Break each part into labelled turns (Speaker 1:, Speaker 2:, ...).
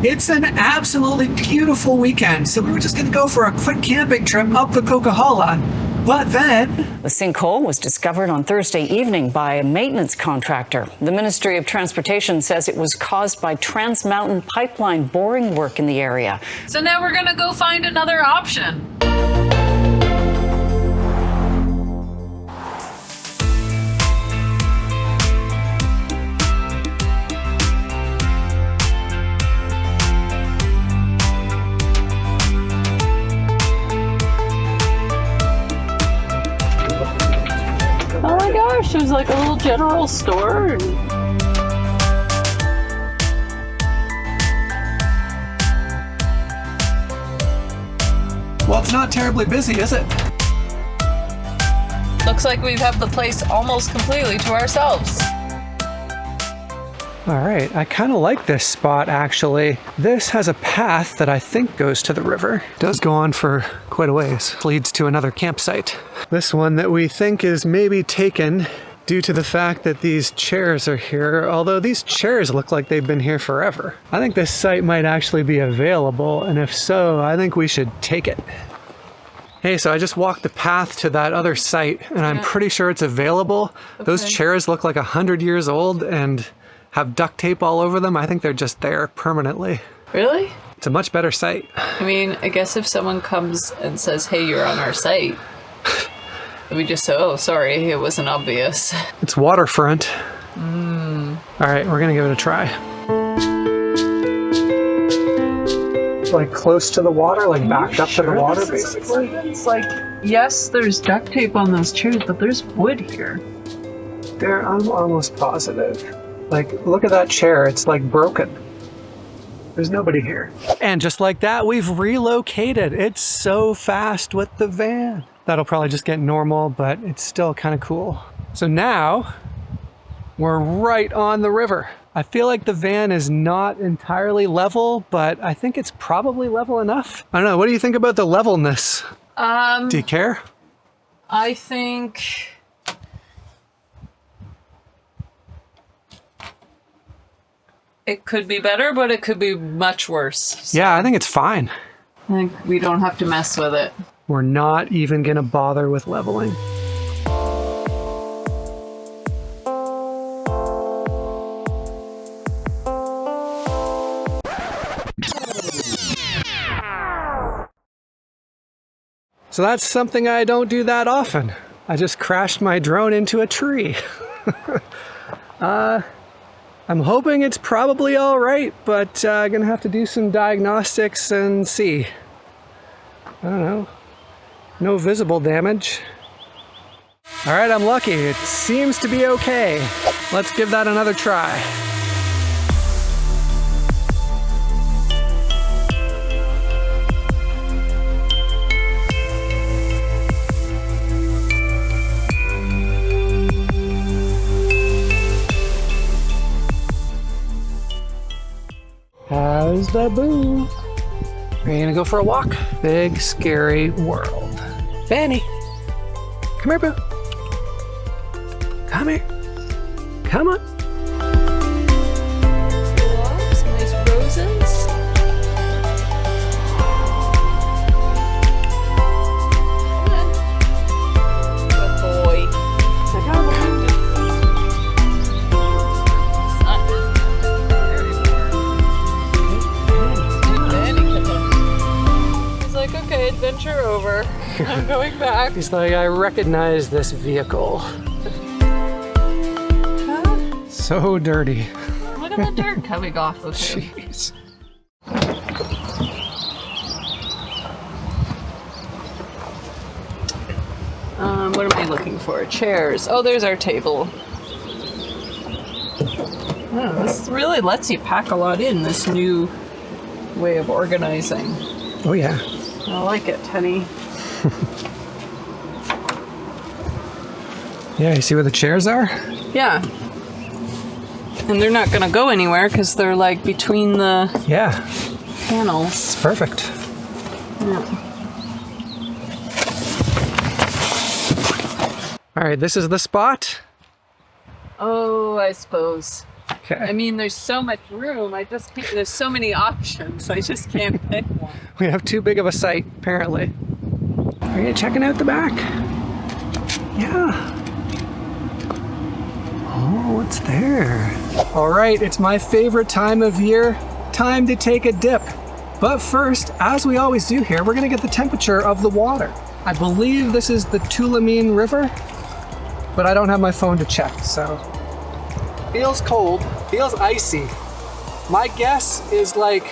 Speaker 1: It's an absolutely beautiful weekend, so we were just going to go for a quick camping trip up the Coquihalla. But then...
Speaker 2: The sinkhole was discovered on Thursday evening by a maintenance contractor. The Ministry of Transportation says it was caused by Trans Mountain pipeline boring work in the area.
Speaker 3: So now we're going to go find another option. Oh my gosh, there's like a little general store.
Speaker 1: Well, it's not terribly busy, is it?
Speaker 3: Looks like we have the place almost completely to ourselves.
Speaker 1: All right, I kind of like this spot actually. This has a path that I think goes to the river. It does go on for quite a ways. It leads to another campsite. This one that we think is maybe taken due to the fact that these chairs are here, although these chairs look like they've been here forever. I think this site might actually be available, and if so, I think we should take it. Hey, so I just walked the path to that other site, and I'm pretty sure it's available. Okay. Those chairs look like 100 years old and have duct tape all over them. I think they're just there permanently.
Speaker 3: Really?
Speaker 1: It's a much better site.
Speaker 3: I mean, I guess if someone comes and says, hey, you're on our site, we just say, oh, sorry, it wasn't obvious.
Speaker 1: It's waterfront. All right, we're gonna give it a try. Like close to the water, like backed up to the water, basically.
Speaker 3: It's like, yes, there's duct tape on those chairs, but there's wood here.
Speaker 1: I'm almost positive. Like, look at that chair, it's like broken. There's nobody here. And just like that, we've relocated. It's so fast with the van. That'll probably just get normal, but it's still kind of cool. So now, we're right on the river. I feel like the van is not entirely level, but I think it's probably level enough. I don't know, what do you think about the levelness? Do you care?
Speaker 3: I think... it could be better, but it could be much worse. So
Speaker 1: yeah, I think it's fine.
Speaker 3: I think we don't have to mess with it.
Speaker 1: We're not even gonna bother with leveling. So that's something I don't do that often. I just crashed my drone into a tree. I'm hoping it's probably all right, but gonna have to do some diagnostics and see. I don't know. No visible damage. All right, I'm lucky. It seems to be okay. Let's give that another try. How's the boo? Are you gonna go for a walk? Big, scary world. Fanny, come here, boo. Come here. Come on.
Speaker 3: Some nice roses. Good boy.
Speaker 1: I got it.
Speaker 3: Okay, adventure over. I'm going back.
Speaker 1: He's like, I recognize this vehicle.
Speaker 3: Huh?
Speaker 1: So dirty.
Speaker 3: Look at the dirt coming off of him.
Speaker 1: Jeez.
Speaker 3: What am I looking for? Chairs. Oh, there's our table. Oh, this really lets you pack a lot in, this new way of organizing.
Speaker 1: Oh yeah.
Speaker 3: I like it, honey.
Speaker 1: Yeah, you see where the chairs are?
Speaker 3: Yeah. And they're not gonna go anywhere because they're like between the panels.
Speaker 1: It's perfect.
Speaker 3: Yeah.
Speaker 1: All right, this is the spot.
Speaker 3: Oh, I suppose.
Speaker 1: Okay.
Speaker 3: I mean, there's so much room. There's so many options. I just can't pick one.
Speaker 1: We have too big of a site, apparently. Are you checking out the back? Yeah. Oh, what's there? All right, it's my favorite time of year. Time to take a dip. But first, as we always do here, we're gonna get the temperature of the water. I believe this is the Tulameen River, but I don't have my phone to check, so. Feels cold, feels icy. My guess is like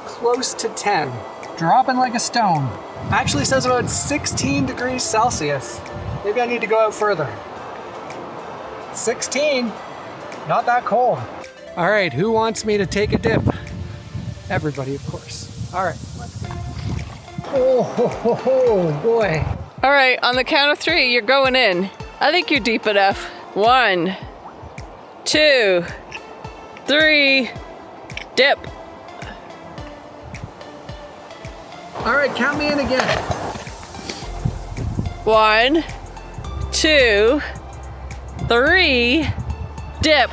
Speaker 1: close to 10. Dropping like a stone. Actually says about 16 degrees Celsius. Maybe I need to go out further. 16, not that cold. All right, who wants me to take a dip? Everybody, of course. All right. Oh, boy.
Speaker 3: All right, on the count of 3, you're going in. I think you're deep enough. 1, 2, 3, dip.
Speaker 1: All right, count me in again.
Speaker 3: 1, 2, 3, dip.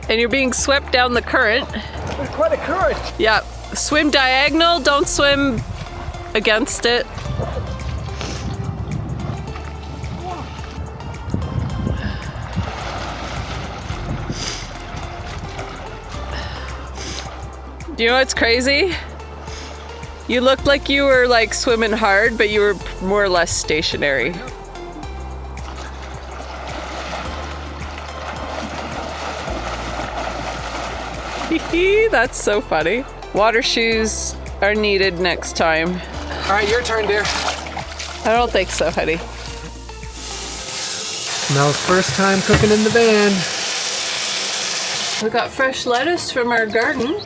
Speaker 3: And you're being swept down the current.
Speaker 1: There's quite a current.
Speaker 3: Yeah, swim diagonal, don't swim against it. You know what's crazy? You looked like you were like swimming hard, but you were more or less stationary. That's so funny. Water shoes are needed next time.
Speaker 1: All right, your turn, dear.
Speaker 3: I don't think so, honey.
Speaker 1: Mel's first time cooking in the van.
Speaker 3: We got fresh lettuce from our garden.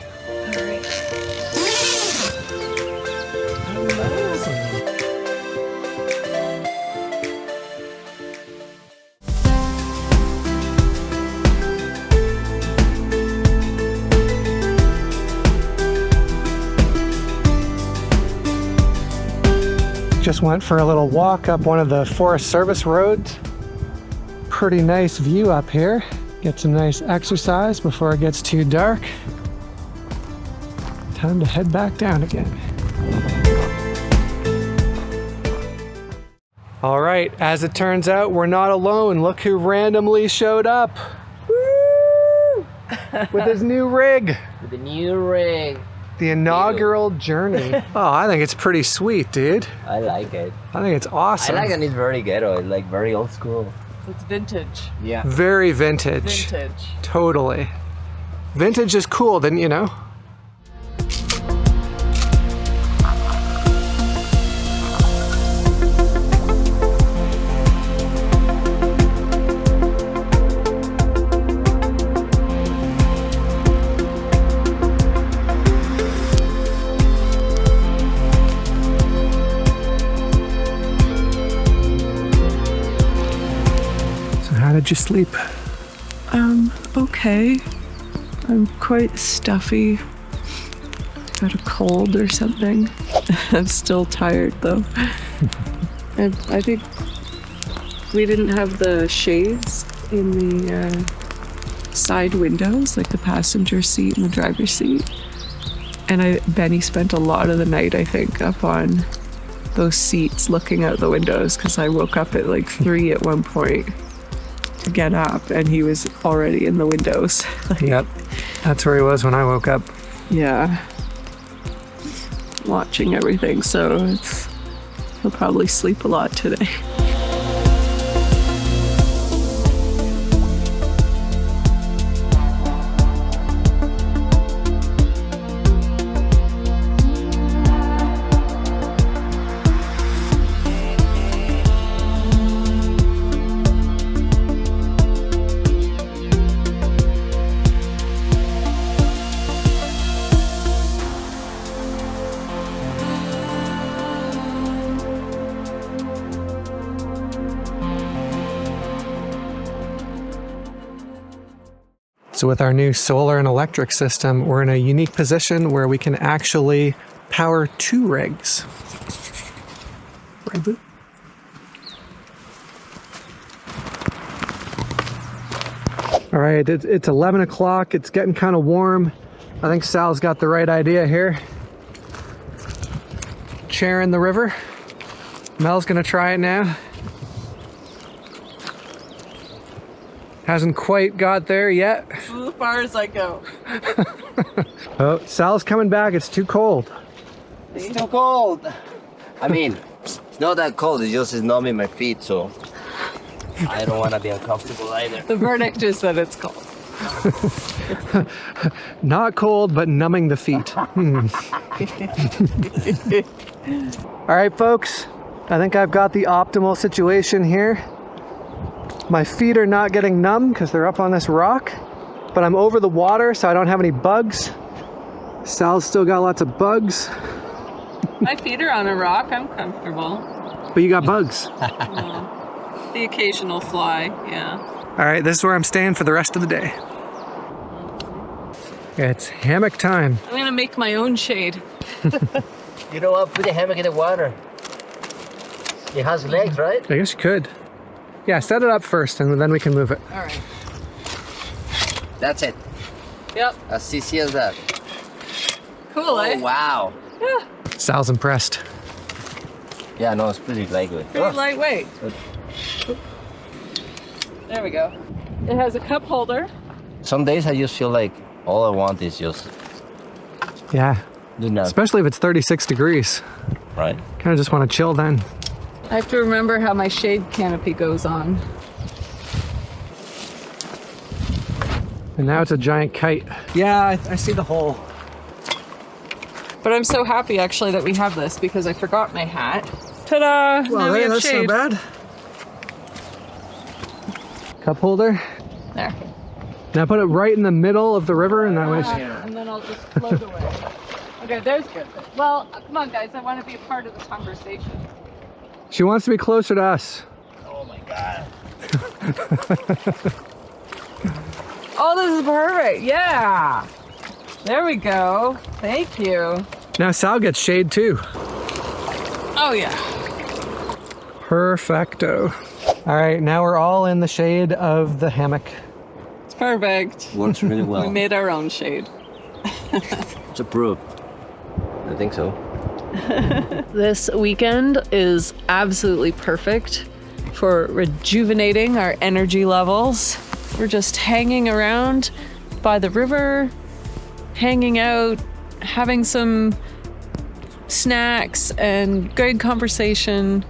Speaker 1: Just went for a little walk up one of the Forest Service roads. Pretty nice view up here. Get some nice exercise before it gets too dark. Time to head back down again. All right, as it turns out, we're not alone. Look who randomly showed up. Woo! With his new rig.
Speaker 4: With the new rig.
Speaker 1: The inaugural journey. Oh, I think it's pretty sweet, dude.
Speaker 4: I like it.
Speaker 1: I think it's awesome.
Speaker 4: I like it. It's very ghetto. It's like very old school.
Speaker 3: It's vintage.
Speaker 4: Yeah.
Speaker 1: Very vintage.
Speaker 3: Vintage.
Speaker 1: Totally. Vintage is cool, didn't you know? How did you sleep?
Speaker 5: Okay. I'm quite stuffy. Got a cold or something. I'm still tired though. And I think we didn't have the shades in the side windows, like the passenger seat and the driver's seat. And Benny spent a lot of the night, I think, up on those seats looking out the windows because I woke up at like 3 at one point. Get up and he was already in the windows.
Speaker 1: Yep, that's where he was when I woke up.
Speaker 5: Yeah, watching everything, so he'll probably sleep a lot today.
Speaker 1: So with our new solar and electric system, we're in a unique position where we can actually power 2 rigs. Right, Boo? All right, it's 11 o'clock. It's getting kind of warm. I think Sal's got the right idea here. Chair in the river. Mel's gonna try it now. Hasn't quite got there yet.
Speaker 3: As far as I go.
Speaker 1: Oh, Sal's coming back. It's too cold.
Speaker 4: It's too cold. I mean, it's not that cold. It's just it's numbing my feet, so I don't want to be uncomfortable either.
Speaker 3: The verdict is that it's cold.
Speaker 1: Not cold, but numbing the feet. All right, folks. I think I've got the optimal situation here. My feet are not getting numb because they're up on this rock, but I'm over the water, so I don't have any bugs. Sal's still got lots of bugs,
Speaker 3: My feet are on a rock. I'm comfortable.
Speaker 1: but you got bugs.
Speaker 3: The occasional fly, yeah.
Speaker 1: All right, this is where I'm staying for the rest of the day. It's hammock time.
Speaker 3: I'm gonna make my own shade.
Speaker 4: You know what? Put the hammock in the water. It has legs, right?
Speaker 1: I guess you could. Yeah, set it up first and then we can move it.
Speaker 3: All right.
Speaker 4: That's it.
Speaker 3: Yep.
Speaker 4: As easy as that.
Speaker 3: Cool, eh?
Speaker 4: Oh, wow.
Speaker 3: Yeah.
Speaker 1: Sal's impressed.
Speaker 4: Yeah, no, it's pretty lightweight.
Speaker 3: Pretty lightweight.
Speaker 4: Good.
Speaker 3: There we go. It has a cup holder.
Speaker 4: Some days I just feel like all I want is just
Speaker 1: Yeah,
Speaker 4: do nothing,
Speaker 1: especially if it's 36 degrees.
Speaker 4: right?
Speaker 1: Kind of just want to chill then.
Speaker 3: I have to remember how my shade canopy goes on.
Speaker 1: And now it's a giant kite. Yeah, I see the hole.
Speaker 3: But I'm so happy actually that we have this because I forgot my hat. Ta-da! Now we have
Speaker 1: that's
Speaker 3: shade.
Speaker 1: not bad. Cup holder.
Speaker 3: There.
Speaker 1: Now put it right in the middle of the river and that way.
Speaker 3: And then I'll just float away. Okay, there's good. Well, come on guys, I want to be a part of this conversation.
Speaker 1: She wants to be closer to us.
Speaker 4: Oh my god.
Speaker 3: Oh, this is perfect. Yeah. There we go. Thank you.
Speaker 1: Now Sal gets shade too.
Speaker 3: Oh yeah.
Speaker 1: Perfecto. All right, now we're all in the shade of the hammock.
Speaker 3: It's perfect.
Speaker 4: Works really well.
Speaker 3: We made our own shade.
Speaker 4: It's approved. I think so.
Speaker 3: This weekend is absolutely perfect for rejuvenating our energy levels. We're just hanging around by the river, hanging out, having some snacks and good conversation,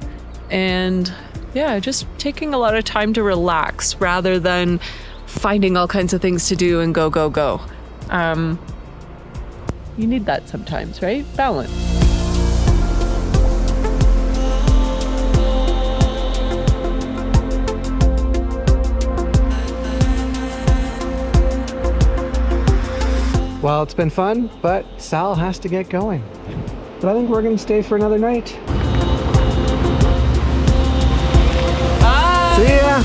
Speaker 3: and yeah, just taking a lot of time to relax rather than finding all kinds of things to do and go, go, go. You need that sometimes, right? Balance.
Speaker 1: Well, it's been fun, but Sal has to get going. But I think we're gonna stay for another night.
Speaker 3: Bye!
Speaker 1: See ya!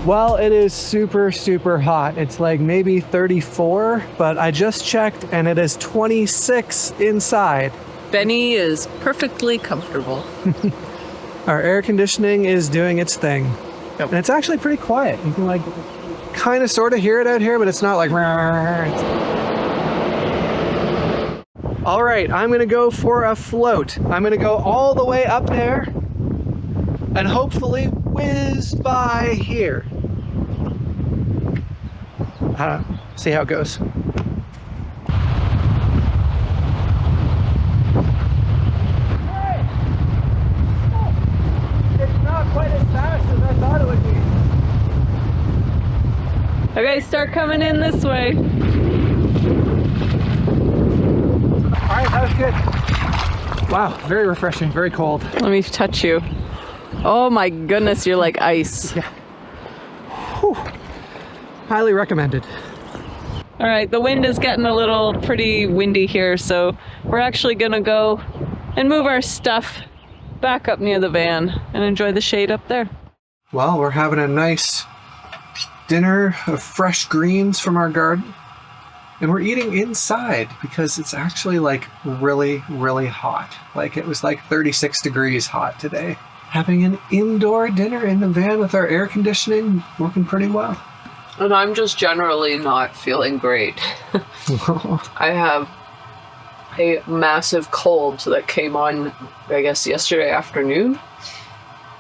Speaker 1: Well, it is super, super hot. It's like maybe 34, but I just checked and it is 26 inside.
Speaker 3: Benny is perfectly comfortable.
Speaker 1: Our air conditioning is doing its thing.
Speaker 3: Yep.
Speaker 1: And it's actually pretty quiet. You can like kind of sort of hear it out here, but it's not like... All right, I'm gonna go for a float. I'm gonna go all the way up there and hopefully whiz by here. I don't know. See how it goes. It's not quite as fast as I thought it would be.
Speaker 3: Okay, start coming in this way.
Speaker 1: All right, that was good. Wow, very refreshing, very cold.
Speaker 3: Let me touch you. Oh my goodness, you're like ice.
Speaker 1: Yeah. Whew. Highly recommended.
Speaker 3: All right, the wind is getting a little pretty windy here, so we're actually gonna go and move our stuff back up near the van and enjoy the shade up there.
Speaker 1: Well, we're having a nice dinner of fresh greens from our garden. And we're eating inside because it's actually like really, really hot. Like it was like 36 degrees hot today. Having an indoor dinner in the van with our air conditioning working pretty well.
Speaker 3: And I'm just generally not feeling great. I have a massive cold that came on, I guess, yesterday afternoon,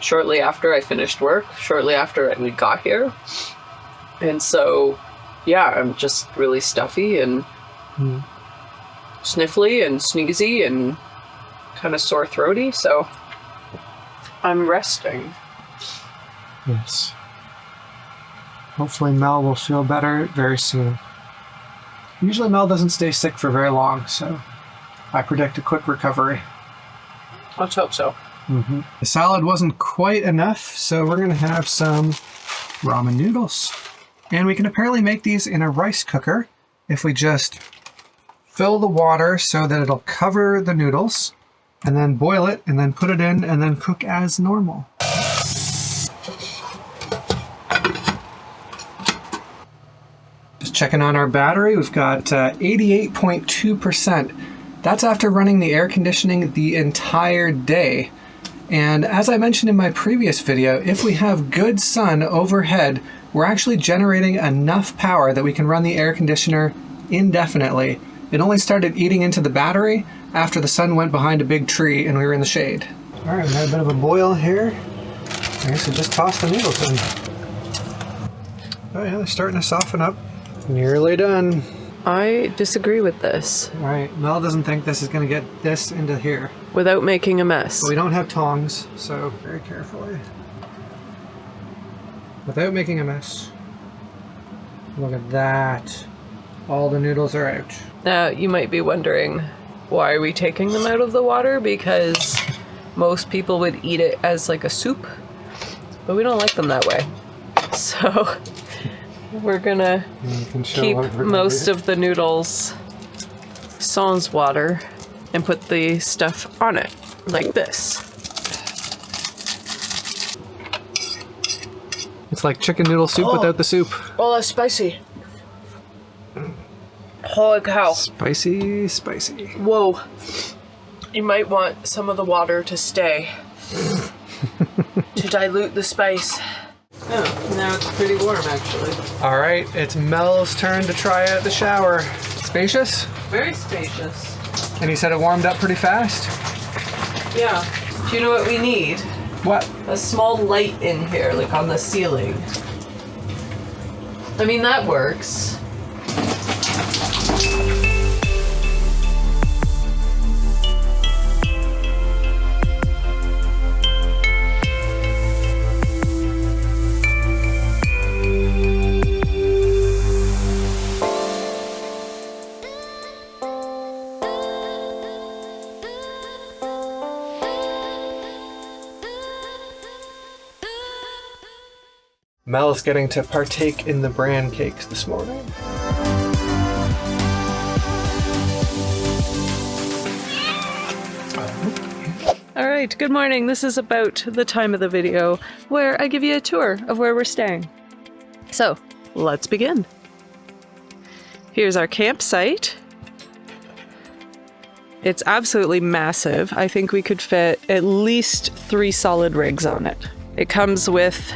Speaker 3: shortly after I finished work, shortly after we got here. And so, yeah, I'm just really stuffy and sniffly and sneezy and kind of sore throaty, so I'm resting.
Speaker 1: Yes. Hopefully Mel will feel better very soon. Usually Mel doesn't stay sick for very long, so I predict a quick recovery.
Speaker 3: Let's hope so.
Speaker 1: The salad wasn't quite enough, so we're going to have some ramen noodles. And we can apparently make these in a rice cooker if we just fill the water so that it'll cover the noodles, and then boil it, and then put it in, and then cook as normal. Just checking on our battery, we've got 88.2%. That's after running the air conditioning the entire day. And as I mentioned in my previous video, if we have good sun overhead, we're actually generating enough power that we can run the air conditioner indefinitely. It only started eating into the battery after the sun went behind a big tree and we were in the shade. All right, we got a bit of a boil here. Okay, so just toss the noodles in. Oh yeah, they're starting to soften up. Nearly done.
Speaker 3: I disagree with this.
Speaker 1: All right, Mel doesn't think this is going to get this into here.
Speaker 3: Without making a mess.
Speaker 1: But we don't have tongs, so very carefully. Without making a mess. Look at that. All the noodles are out.
Speaker 3: Now, you might be wondering, why are we taking them out of the water? Because most people would eat it as like a soup, but we don't like them that way. So we're gonna keep most of the noodles sans water and put the stuff on it, like this.
Speaker 1: It's like chicken noodle soup without the soup.
Speaker 3: Oh, that's spicy. Holy cow.
Speaker 1: Spicy, spicy.
Speaker 3: Whoa. You might want some of the water to stay to dilute the spice. Oh, now it's pretty warm, actually.
Speaker 1: All right, it's Mel's turn to try out the shower. Spacious?
Speaker 3: Very spacious.
Speaker 1: And he said it warmed up pretty fast?
Speaker 3: Yeah. Do you know what we need?
Speaker 1: What?
Speaker 3: A small light in here, like on the ceiling. I mean, that works.
Speaker 1: Mel's getting to partake in the bran cakes this morning.
Speaker 3: All right, good morning. This is about the time of the video where I give you a tour of where we're staying. So, let's begin. Here's our campsite. It's absolutely massive. I think we could fit at least 3 solid rigs on it. It comes with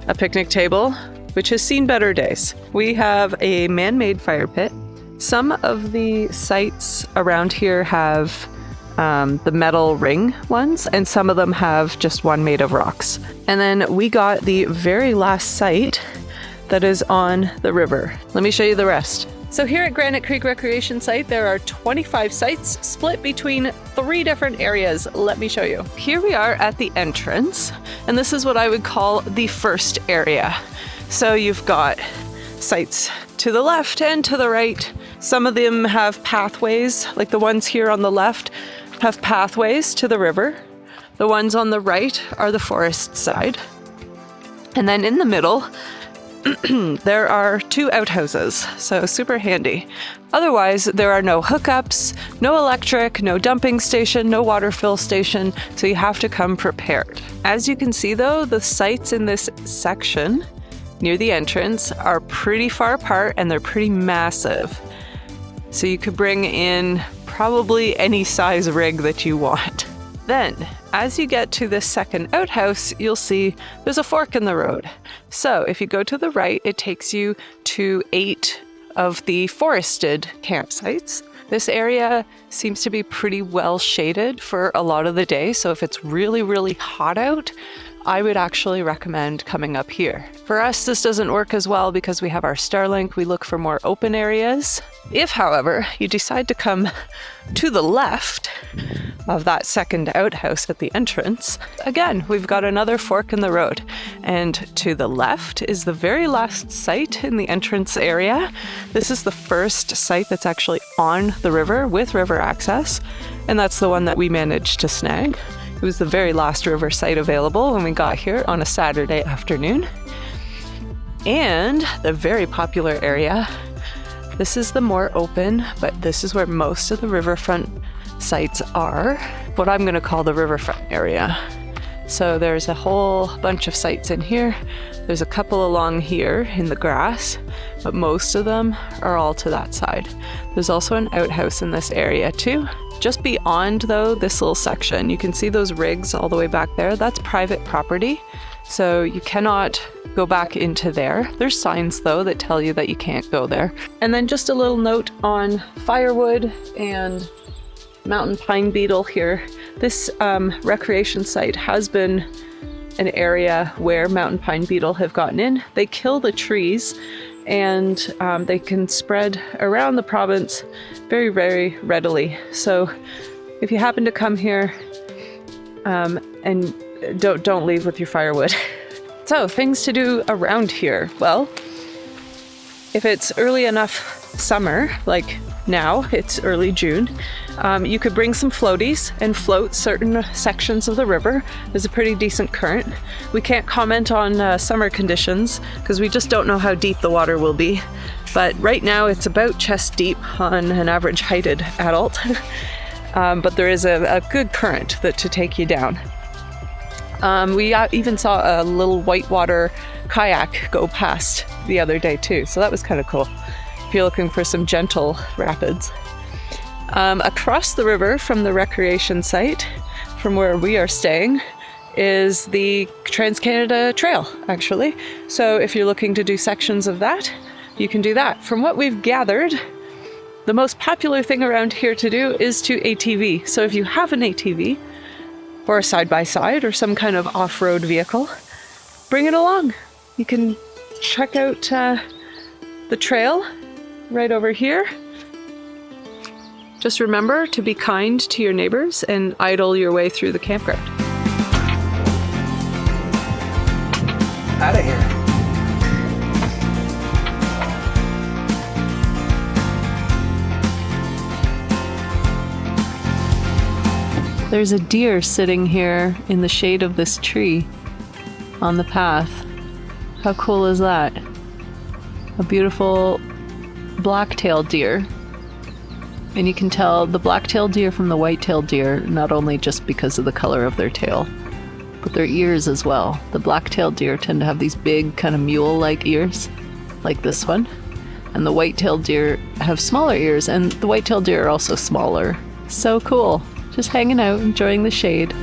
Speaker 3: a picnic table, which has seen better days. We have a man-made fire pit. Some of the sites around here have the metal ring ones, and some of them have just one made of rocks. And then we got the very last site that is on the river. Let me show you the rest. So here at Granite Creek Recreation Site, there are 25 sites split between 3 different areas. Let me show you. Here we are at the entrance, and this is what I would call the first area. So you've got sites to the left and to the right. Some of them have pathways, like the ones here on the left have pathways to the river. The ones on the right are the forest side. And then in the middle, there are 2 outhouses, so super handy. Otherwise, there are no hookups, no electric, no dumping station, no water fill station, so you have to come prepared. As you can see though, the sites in this section near the entrance are pretty far apart and they're pretty massive. So you could bring in probably any size rig that you want. Then, as you get to this second outhouse, you'll see there's a fork in the road. So if you go to the right, it takes you to 8 of the forested campsites. This area seems to be pretty well shaded for a lot of the day, so if it's really, really hot out, I would actually recommend coming up here. For us, this doesn't work as well because we have our Starlink. We look for more open areas. If, however, you decide to come to the left of that second outhouse at the entrance, again, we've got another fork in the road. And to the left is the very last site in the entrance area. This is the first site that's actually on the river with river access, and that's the one that we managed to snag. It was the very last river site available when we got here on a Saturday afternoon. And the very popular area, this is the more open, but this is where most of the riverfront sites are, what I'm going to call the riverfront area. So there's a whole bunch of sites in here. There's a couple along here in the grass, but most of them are all to that side. There's also an outhouse in this area too. Just beyond, though, this little section, you can see those rigs all the way back there. That's private property, so you cannot go back into there. There's signs, though, that tell you that you can't go there. And then just a little note on firewood and mountain pine beetle here. This recreation site has been an area where mountain pine beetle have gotten in. They kill the trees, and they can spread around the province very, very readily. So if you happen to come here, and don't leave with your firewood. So things to do around here. Well, if it's early enough summer, like now, it's early June, you could bring some floaties and float certain sections of the river. There's a pretty decent current. We can't comment on summer conditions because we just don't know how deep the water will be. But right now it's about chest deep on an average heighted adult. But there is a good current to take you down. We even saw a little whitewater kayak go past the other day too, so that was kind of cool if you're looking for some gentle rapids. Across the river from the recreation site, from where we are staying, is the Trans-Canada Trail, actually. So if you're looking to do sections of that, you can do that. From what we've gathered, the most popular thing around here to do is to ATV. So if you have an ATV, or a side-by-side, or some kind of off-road vehicle, bring it along. You can check out the trail right over here. Just remember to be kind to your neighbors and idle your way through the campground.
Speaker 1: Out of here.
Speaker 3: There's a deer sitting here in the shade of this tree on the path. How cool is that? A beautiful black-tailed deer. And you can tell the black-tailed deer from the white-tailed deer, not only just because of the color of their tail, but their ears as well. The black-tailed deer tend to have these big kind of mule-like ears, like this one. And the white-tailed deer have smaller ears, and the white-tailed deer are also smaller. So cool. Just hanging out, enjoying the shade.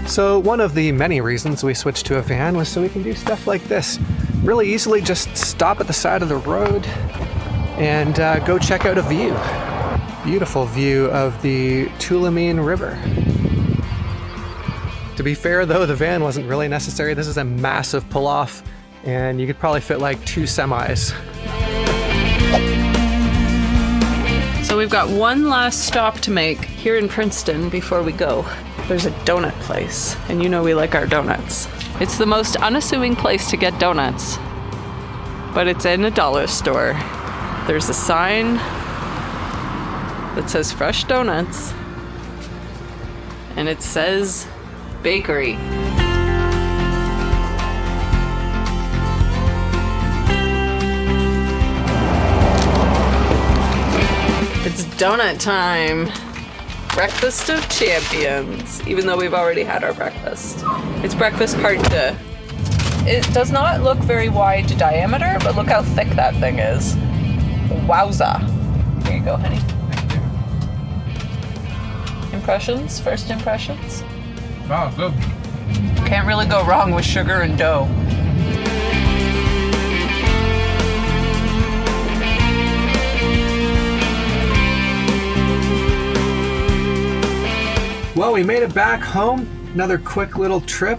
Speaker 1: So one of the many reasons we switched to a van was so we can do stuff like this. Really easily just stop at the side of the road and go check out a view. Beautiful view of the Tulameen River. To be fair though, the van wasn't really necessary. This is a massive pull-off and you could probably fit like 2 semis.
Speaker 3: So we've got one last stop to make here in Princeton before we go. There's a donut place, and you know we like our donuts. It's the most unassuming place to get donuts, but it's in a dollar store. There's a sign that says fresh donuts, and it says bakery. It's donut time. Breakfast of champions, even though we've already had our breakfast. It's breakfast part 2. It does not look very wide diameter, but look how thick that thing is. Wowza. Here you go, honey. impressions, first impressions?
Speaker 1: Wow, good.
Speaker 3: Can't really go wrong with sugar and dough.
Speaker 1: Well, we made it back home. Another quick little trip.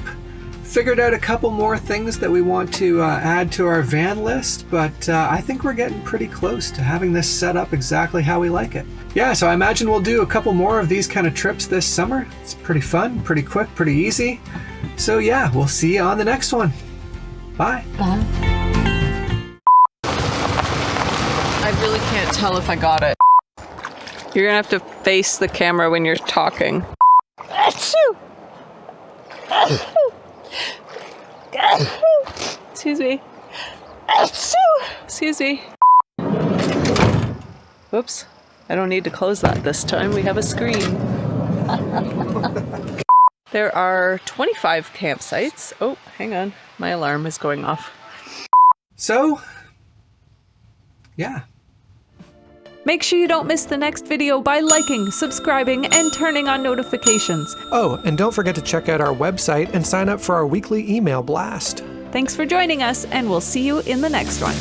Speaker 1: Figured out a couple more things that we want to add to our van list, but I think we're getting pretty close to having this set up exactly how we like it. Yeah, so I imagine we'll do a couple more of these kind of trips this summer. It's pretty fun, pretty quick, pretty easy. So yeah, we'll see you on the next one. Bye.
Speaker 3: I really can't tell if I got it. You're gonna have to face the camera when you're talking. Excuse me. Excuse me. Whoops. I don't need to close that this time. We have a screen. There are 25 campsites. Oh, hang on. My alarm is going off.
Speaker 1: So, yeah.
Speaker 3: Make sure you don't miss the next video by liking, subscribing, and turning on notifications.
Speaker 1: Oh, and don't forget to check out our website and sign up for our weekly email blast.
Speaker 3: Thanks for joining us, and we'll see you in the next one.